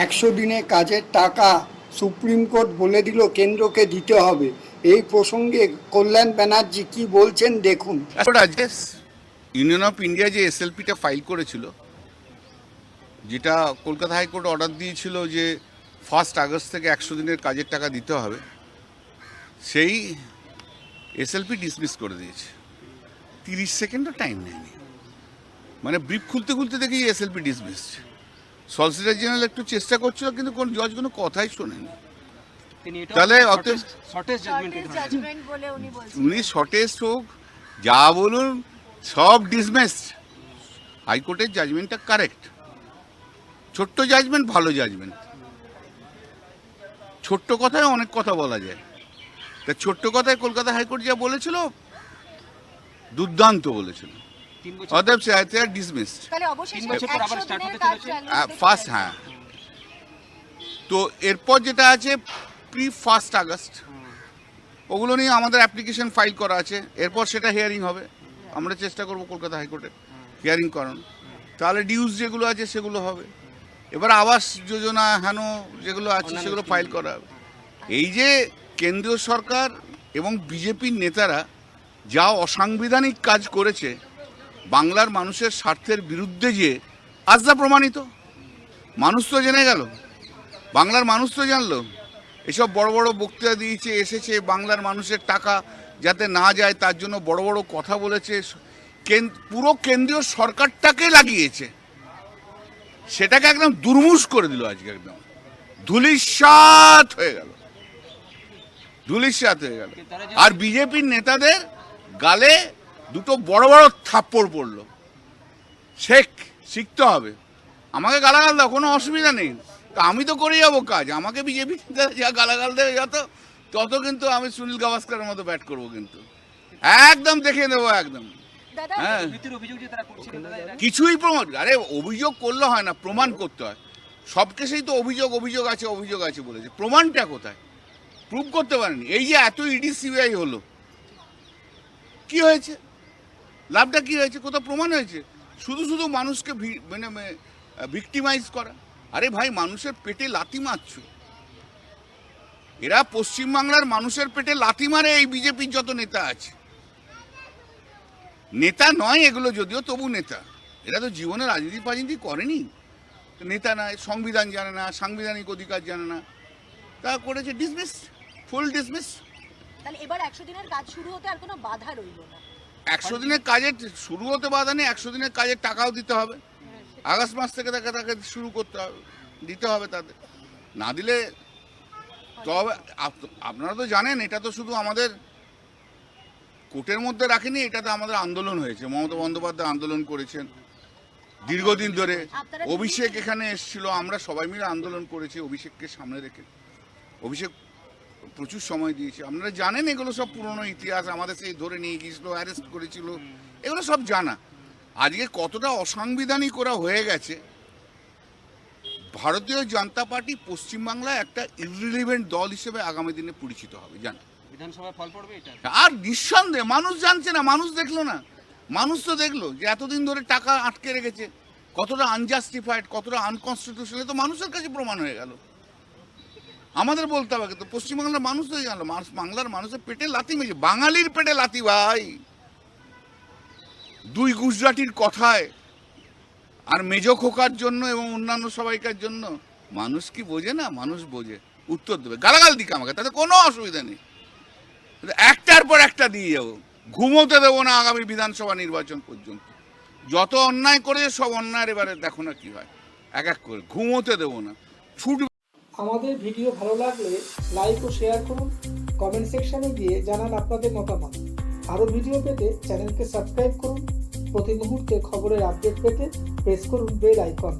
100 দিনে কাজের টাকা সুপ্রিম কোর্ট বলে দিল কেন্দ্রকে দিতে হবে। এই প্রসঙ্গে কল্যাণ ব্যানার্জি কি বলছেন দেখুন। ইউনিয়ন অফ ইন্ডিয়া যে এসএলপিটা ফাইল করেছিল, যেটা কলকাতা হাইকোর্ট অর্ডার দিয়েছিল যে 1 আগস্ট থেকে 100 দিনের কাজের টাকা দিতে হবে, সেই এসএলপি ডিসমিস করে দিয়েছে। 30 সেকেন্ডও টাইম নেয়নি, মানে ব্রিফ খুলতে খুলতে দেখি এসএলপি ডিসমিস। সলিসিটর জেনারেল একটু চেষ্টা করছিল, কিন্তু কোন জজ কোনো কথাই শোনেনি। তাহলে উনি শর্টেস্ট হোক যা বলুন, সব ডিসমিস। হাইকোর্টের জাজমেন্টটা কারেক্ট, ছোট্ট জাজমেন্ট, ভালো জাজমেন্ট। ছোট্ট কথায় অনেক কথা বলা যায়, তা ছোট্ট কথায় কলকাতা হাইকোর্ট যা বলেছিল দুর্দান্ত বলেছিল। অতএব ডিসমিসড ফার্স্ট। হ্যাঁ, তো এরপর যেটা আছে প্রি 1 আগস্ট, ওগুলো নিয়ে আমাদের অ্যাপ্লিকেশন ফাইল করা আছে। এরপর সেটা হিয়ারিং হবে, আমরা চেষ্টা করব কলকাতা হাইকোর্টে হিয়ারিং করানো। তাহলে ডিউজ যেগুলো আছে সেগুলো হবে। এবার আবাস যোজনা হেন যেগুলো আছে সেগুলো ফাইল করা হবে। এই যে কেন্দ্রীয় সরকার এবং বিজেপির নেতারা যা অসাংবিধানিক কাজ করেছে বাংলার মানুষের স্বার্থের বিরুদ্ধে, যে আজ তা প্রমাণিত। মানুষ তো জেনে গেল, বাংলার মানুষ তো জানলো। এসব বড় বড় বক্তৃতা দিয়েছে, এসেছে, বাংলার মানুষের টাকা যাতে না যায় তার জন্য বড় বড় কথা বলেছে। পুরো কেন্দ্রীয় সরকারটাকে লাগিয়েছে, সেটাকে একদম দুর্মুষ করে দিল। আজকে একদম ধূলিসাৎ হয়ে গেল, ধূলিসাৎ হয়ে গেল। আর বিজেপির নেতাদের গালে দুটো বড় বড় থাপ্পড় পড়লো। শিখতে হবে। আমাকে গালাগাল দাও, কোনো অসুবিধা নেই, তো আমি তো করে যাবো কাজ। আমাকে বিজেপি যা গালাগাল দেবে তত কিন্তু আমি সুনীল গাভাস্করের মতো ব্যাট করবো, কিন্তু একদম দেখে নেবো একদম। হ্যাঁ, কিছুই প্রমাণ, আরে অভিযোগ করলে হয় না, প্রমাণ করতে হয়। সব কেসেই তো অভিযোগ আছে বলেছে, প্রমাণটা কোথায়? প্রুভ করতে পারেনি। এই যে এত ইডি সিবিআই হলো, কি হয়েছে? লাভটা কি হয়েছে? কোথাও প্রমাণ হয়েছে? শুধু মানুষকে মানে ভিক্টিমাইজ করা। আরে ভাই, মানুষের পেটে লাথি মারছো। এরা পশ্চিমবাংলার মানুষের পেটে লাথি মারে, এই বিজেপির যত নেতা আছে। নেতা নয় এগুলো, যদিও তবু নেতা। এরা তো জীবনে রাজনীতি করেনি, নেতা নয়, সংবিধান জানে না, সাংবিধানিক অধিকার জানে না, তা করেছে ডিসমিস, ফুল ডিসমিস। তাহলে এবার 100 দিনের কাজ শুরু হতে আর কোনো বাধা রইল না। 100 দিনের কাজের শুরু হতে বাধা নেই, 100 দিনের কাজের টাকাও দিতে হবে। আগস্ট মাস থেকে তাকে শুরু করতে হবে, দিতে হবে তাদের। না দিলে তবে আপনারা তো জানেন, এটা তো শুধু আমাদের কোর্টের মধ্যে রাখেনি, এটাতে আমাদের আন্দোলন হয়েছে। মমতা বন্দ্যোপাধ্যায় আন্দোলন করেছেন দীর্ঘদিন ধরে। অভিষেক এখানে এসেছিল, আমরা সবাই মিলে আন্দোলন করেছি অভিষেককে সামনে রেখে। অভিষেক প্রচুর সময় দিয়েছে। আপনারা জানেন, এগুলো সব পুরনো ইতিহাস। আমাদের সেই ধরে নিয়ে গিয়েছিল, অ্যারেস্ট করেছিল, এগুলো সব জানা। আজকে কতটা অসাংবিধানিক ওরা হয়ে গেছে। ভারতীয় জনতা পার্টি পশ্চিমবাংলায় একটা ইররিলেভেন্ট দল হিসেবে আগামী দিনে পরিচিত হবে, জান। বিধানসভায় ফল পড়বে এটা, আর নিঃসন্দেহে। মানুষ জানছে না, মানুষ দেখলো না। মানুষ তো দেখলো যে এতদিন ধরে টাকা আটকে রেখেছে, কতটা আনজাস্টিফাইড, কতটা আনকনস্টিটিউশনাল, তো মানুষের কাছে প্রমাণ হয়ে গেল। আমাদের বলতে হবে, কিন্তু পশ্চিমবাংলার মানুষ তো জানলো। বাংলার মানুষের পেটে লাথি মেরেছে, বাঙালির পেটে লাথি ভাই। 2 গুজরাটির কথায় আর মেজো খোকার জন্য এবং অন্যান্য সবাইকার জন্য মানুষ কি বোঝে না? মানুষ বোঝে, উত্তর দেবে। গালাগাল দিকে আমাকে, তাতে কোনো অসুবিধা নেই, একটার পর একটা দিয়ে যাবো। ঘুমোতে দেবো না আগামী বিধানসভা নির্বাচন পর্যন্ত। যত অন্যায় করেছে সব অন্যায়ের এবারে দেখো না কি হয়, এক এক করে। ঘুমোতে দেবো না, ছুটবে। আমাদের ভিডিও ভালো লাগলে লাইক ও শেয়ার করুন, কমেন্ট সেকশনে গিয়ে জানান আপনাদের মতামত। আরও ভিডিও পেতে চ্যানেলকে সাবস্ক্রাইব করুন। প্রতি মুহূর্তে খবরের আপডেট পেতে প্রেস করুন বেল আইকন।